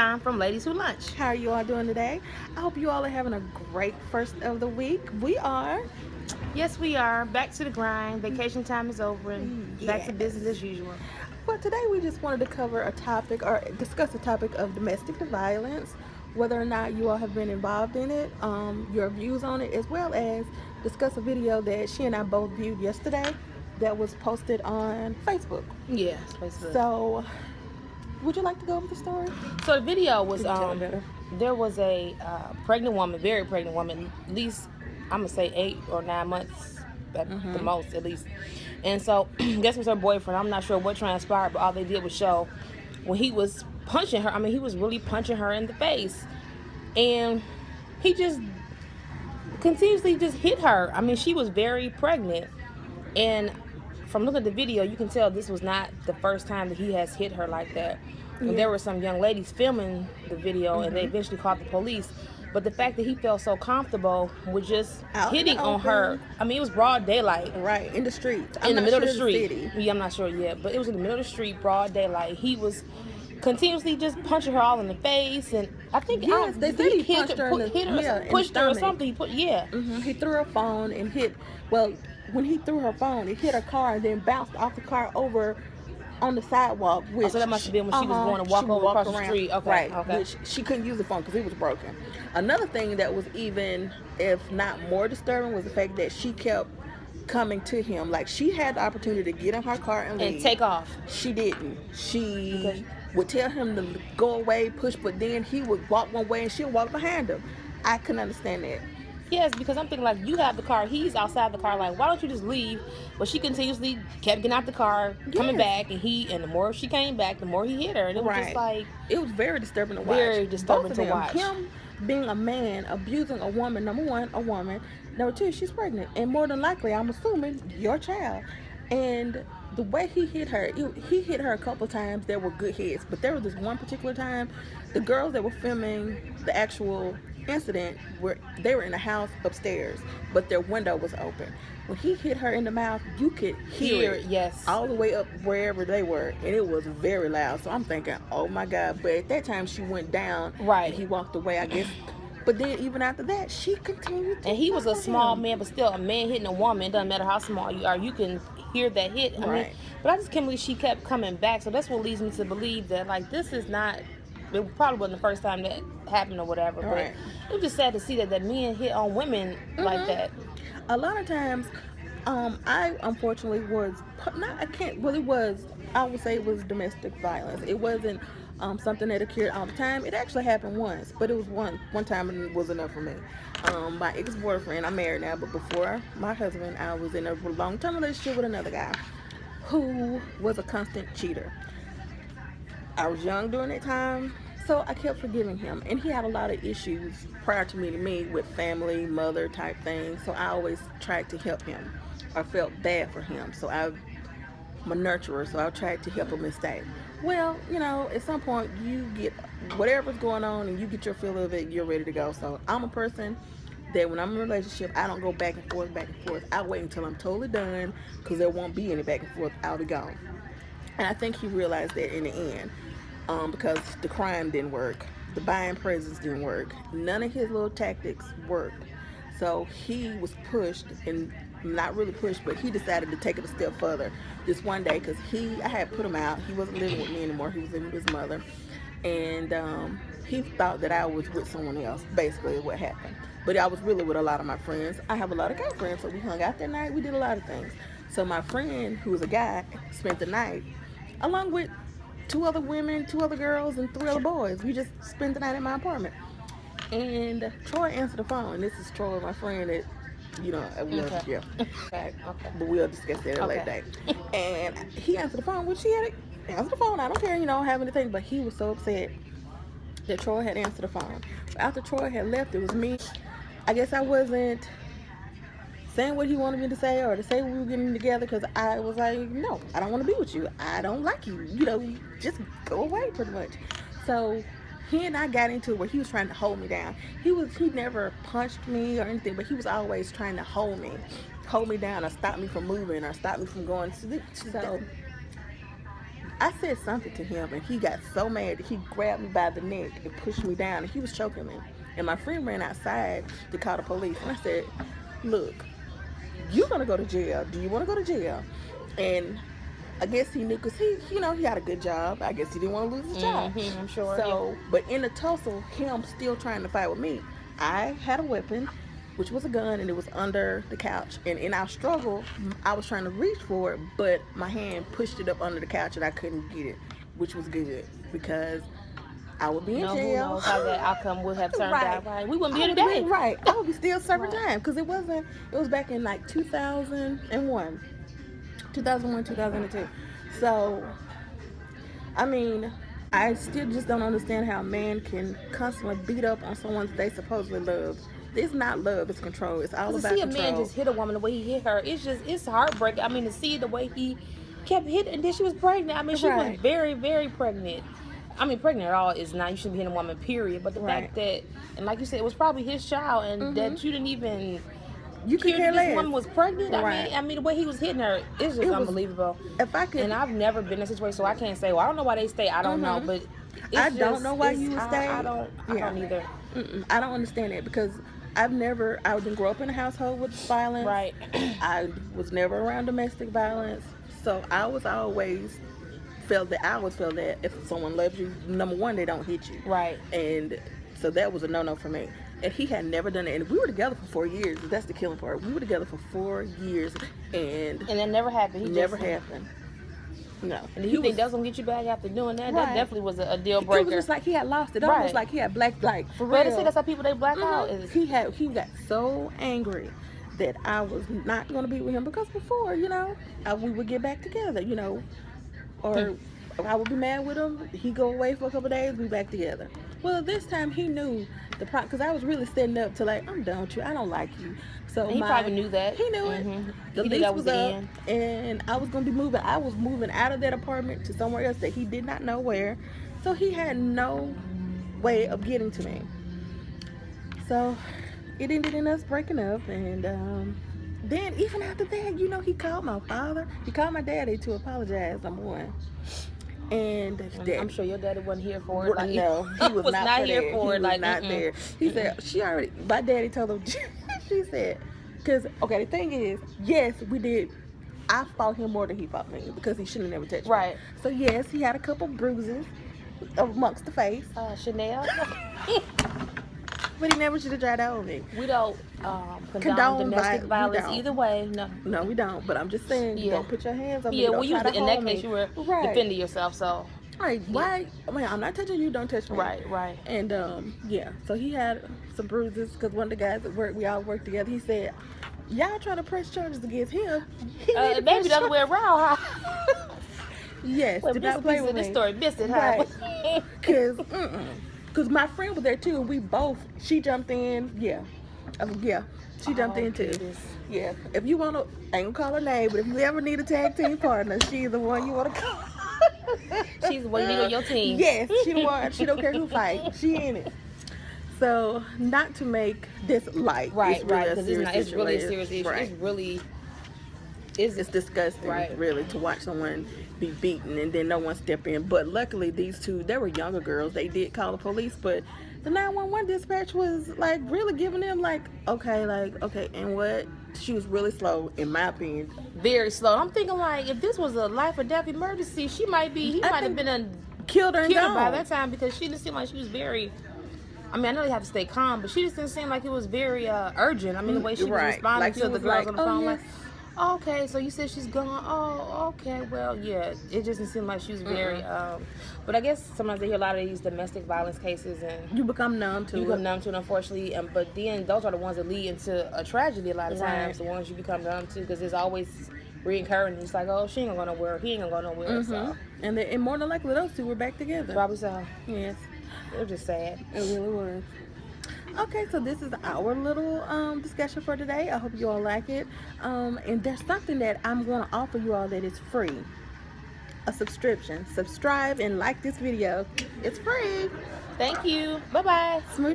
Time from Ladies Who Lunch. How are you all doing today? I hope you all are having a great first of the week. We are. Yes, we are back to the grind. Vacation time is over and back to Yes. business as usual. Well, today we just wanted to cover a topic or discuss a topic of domestic violence, whether or not you all have been involved in it, your views on it, as well as discuss a video that she and I both viewed yesterday that was posted on Facebook. Yeah, Facebook. So, would you like to go over the story? So the video was Can you tell me better? there was a pregnant woman, very pregnant woman, at least I'm gonna say 8 or 9 months at the most, at least. And so, guess it was her boyfriend. I'm not sure what transpired, but all they did was show when he was punching her. I mean, he was really punching her in the face, and he just continuously just hit her. I mean, she was very pregnant, and from looking at the video, you can tell this was not the first time that he has hit her like that. And there were some young ladies filming the video, and they eventually called the police. But the fact that he felt so comfortable with just Out in hitting the on her, open. I mean, it was broad daylight. Right, in the street. In the middle of the sure street. city. Yeah, I'm not sure yet, but it was in the middle of the street, broad daylight. He was continuously just punching her all in the face, and I think Yes, they said he punched her in the- hit her, yeah, in the pushed her or stomach. something. He put He threw her phone and hit. Well, when he threw her phone, it hit her car and then bounced off the car over on the sidewalk. Which, so that must have been when she was going to walk she over walked across the around. street. Okay, Right. okay. Which she couldn't use the phone because it was broken. Another thing that was even, if not more disturbing, was the fact that she kept coming to him. Like, she had the opportunity to get in her car and leave. and take off. She didn't. She would tell him to go away, push, but then he would walk one way and she'll walk behind him. I couldn't understand that. Yes, because I'm thinking, like, you have the car, he's outside the car, like, why don't you just leave? But she continuously kept getting out the car, coming Yes. back, and the more she came back, the more he hit her. And it was just like, It was very disturbing to watch. Very disturbing Both of to them. watch. Him being a man, abusing a woman, number one, a woman. Number two, she's pregnant. And more than likely, I'm assuming, your child. And the way he hit her, he hit her a couple times that were good hits. But there was this one particular time, the girls that were filming the actual incident, they were in the house upstairs, but their window was open. When he hit her in the mouth, you could hear it, yes. all the way up wherever they were, and it was very loud. So I'm thinking, oh my God. But at that time, she went down, Right. and he walked away, I guess. But then even after that, she continued to and he was a follow small him. man, but still, a man hitting a woman, it doesn't matter how small you are, you can hear that hit. I mean, Right. but I just can't believe she kept coming back, so that's what leads me to believe that, like, this is not, it probably wasn't the first time that happened or whatever, but Right. it was just sad to see that men hit on women like that. A lot of times, I unfortunately was not. I can't. Well, it was. I would say it was domestic violence. It wasn't something that occurred all the time. It actually happened once, but it was one time, and it was enough for me. My ex-boyfriend. I'm married now, but before my husband, I was in a long-term relationship with another guy who was a constant cheater. I was young during that time, so I kept forgiving him. And he had a lot of issues prior to meeting me with family, mother type things. So I always tried to help him. I felt bad for him. So I'm a nurturer, so I tried to help him and stay. Well, at some point you get whatever's going on and you get your feel of it, you're ready to go. So I'm a person that when I'm in a relationship, I don't go back and forth. I wait until I'm totally done because there won't be any back and forth. I'll be gone. And I think he realized that in the end. Because the crime didn't work, the buying presents didn't work, none of his little tactics worked. So he was pushed, and not really pushed, but he decided to take it a step further this one day because I had put him out. He wasn't living with me anymore. He was living with his mother, and he thought that I was with someone else. Basically, is what happened. But I was really with a lot of my friends. I have a lot of guy friends, so we hung out that night. We did a lot of things. So my friend, who was a guy, spent the night along with 2 other women, 2 other girls, and 3 other boys. We just spent the night in my apartment. And Troy answered the phone. This is Troy, my friend that, Okay. Okay. But we'll discuss that at a later date. And he answered the phone, which he had answered the phone. I don't care, have anything. But he was so upset that Troy had answered the phone. But after Troy had left, it was me. I guess I wasn't saying what he wanted me to say or to say we were getting together because I was like, no, I don't want to be with you. I don't like you. Just go away pretty much. So he and I got into it where he was trying to hold me down. He never punched me or anything, but he was always trying to hold me down or stop me from moving or stop me from going. So I said something to him, and he got so mad that he grabbed me by the neck and pushed me down, and he was choking me. And my friend ran outside to call the police, and I said, "Look, you're gonna go to jail. Do you want to go to jail?" And I guess he knew, because he had a good job. I guess he didn't want to lose his job. I'm sure. So, but in the tussle, him still trying to fight with me. I had a weapon, which was a gun, and it was under the couch. And in our struggle, I was trying to reach for it, but my hand pushed it up under the couch, and I couldn't get it, which was good, because I would be in Who jail. knows how that outcome would have turned Right. out. Right. We wouldn't be I here would today. be- Right. I would be still serving Right. time, because it was back in like 2001. 2001, 2002. So, I mean, I still just don't understand how a man can constantly beat up on someone they supposedly love. It's not love, it's control. It's all To about see a control. man just hit a woman the way he hit her, it's heartbreaking. I mean, to see the way he kept hitting, and then she was pregnant. I mean, she Right. was very, very pregnant. I mean, pregnant at all is not. You shouldn't be hitting a woman, period. But the Right. fact that, and like you said, it was probably his child, and that you didn't even You could care care that this less. woman was pregnant. Right. I mean, the way he was hitting her, it's just It was- unbelievable. If I could, And I've never been in a situation, so I can't say. Well, I don't know why they stay. I don't know, but it's I don't just- know why it's- you would stay. I don't either. I don't understand it, because I didn't grow up in a household with violence. Right. I was never around domestic violence, so I always felt that if someone loves you, number one, they don't hit you. Right. And so that was a no-no for me. And he had never done it. And we were together for 4 years. That's the killing part. We were together for 4 years, and And that never happened. He never just, happened. No. And you think that's gonna get you back after doing that? Right. That definitely was a deal It breaker. was just like he had lost it. Right. Almost like he had black, for real. But they say that's how people they black out. Is He got so angry that I was not going to be with him, because before, we would get back together, or I would be mad with him. He'd go away for a couple of days, we back together. Well, this time he knew the problem, because I was really setting up to, like, I'm done with you. I don't like you. So And he probably knew that. He knew it. Mhm. The He knew lease that was the up, end. and I was going to be moving. I was moving out of that apartment to somewhere else that he did not know where. So he had no way of getting to me. So it ended in us breaking up, and then even after that, he called my father. He called my daddy to apologize, number one. And I'm sure your daddy wasn't here for it. Like, no, he was not here there. for He it. was Like, not there. He said my daddy told him. She said, because the thing is, yes, we did. I fought him more than he fought me, because he shouldn't have never touched me. Right. So yes, he had a couple bruises amongst the face, Chanel. but he never should have tried that on me. We don't condone Condone domestic we violence don't. either way. No. No, we don't. But I'm just saying, you Yeah. don't put your hands on me. Yeah, Don't well, you try was, to in that hold case me. you were Right. defending yourself. So Right. Why? I mean, I'm not touching you. Don't touch me. right. And yeah. So he had some bruises, because one of the guys at work, we all worked together. He said, "Y'all trying to press charges against him? He need to Maybe press the other way around. Huh? Yes. Well, Do this not play piece with of this me. story, missed it, huh? Right. Cause my friend was there too, and we both. She jumped in. Yeah. Yeah. She jumped in too. goodness. Yeah. If you wanna, I ain't gonna call her name, but if you ever need a tag team partner, she's the one you wanna call. She's the one you need on your team. Yes, she the one. She don't care who fight. She in it. So not to make this light. Right, it's really right. a Because serious it's really a situation. serious issue. Right. It's really, It's disgusting, Right. really, to watch someone be beaten and then no one step in. But luckily, these two, they were younger girls. They did call the police, but the 911 dispatch was like really giving them okay, and what? She was really slow, in my opinion. very slow. I'm thinking like, if this was a life or death emergency, he might have think been Killed her and killed by gone. that time, because she didn't seem like she was very. I mean, I know you have to stay calm, but she just didn't seem like it was very urgent. I mean, the way she was Right. responding Like, to it the was girls like, on the "Oh, phone, yes." like, okay, so you said she's gone. Oh, okay, well, yeah, it just didn't seem like she was very. But I guess sometimes they hear a lot of these domestic violence cases, and You become numb to you it. become numb to it, unfortunately. But then those are the ones that lead into a tragedy a lot of Right. times. The ones you become numb to, because it's always reoccurring. It's like, oh, she ain't gonna go nowhere. He ain't gonna go nowhere. So And more than likely, those two were back together. probably so. Yes, It was just sad. it really was. Okay, so this is our little discussion for today. I hope you all like it. And there's something that I'm going to offer you all that is free. A subscription. Subscribe and like this video. It's free. Thank you. Bye bye. Smooch.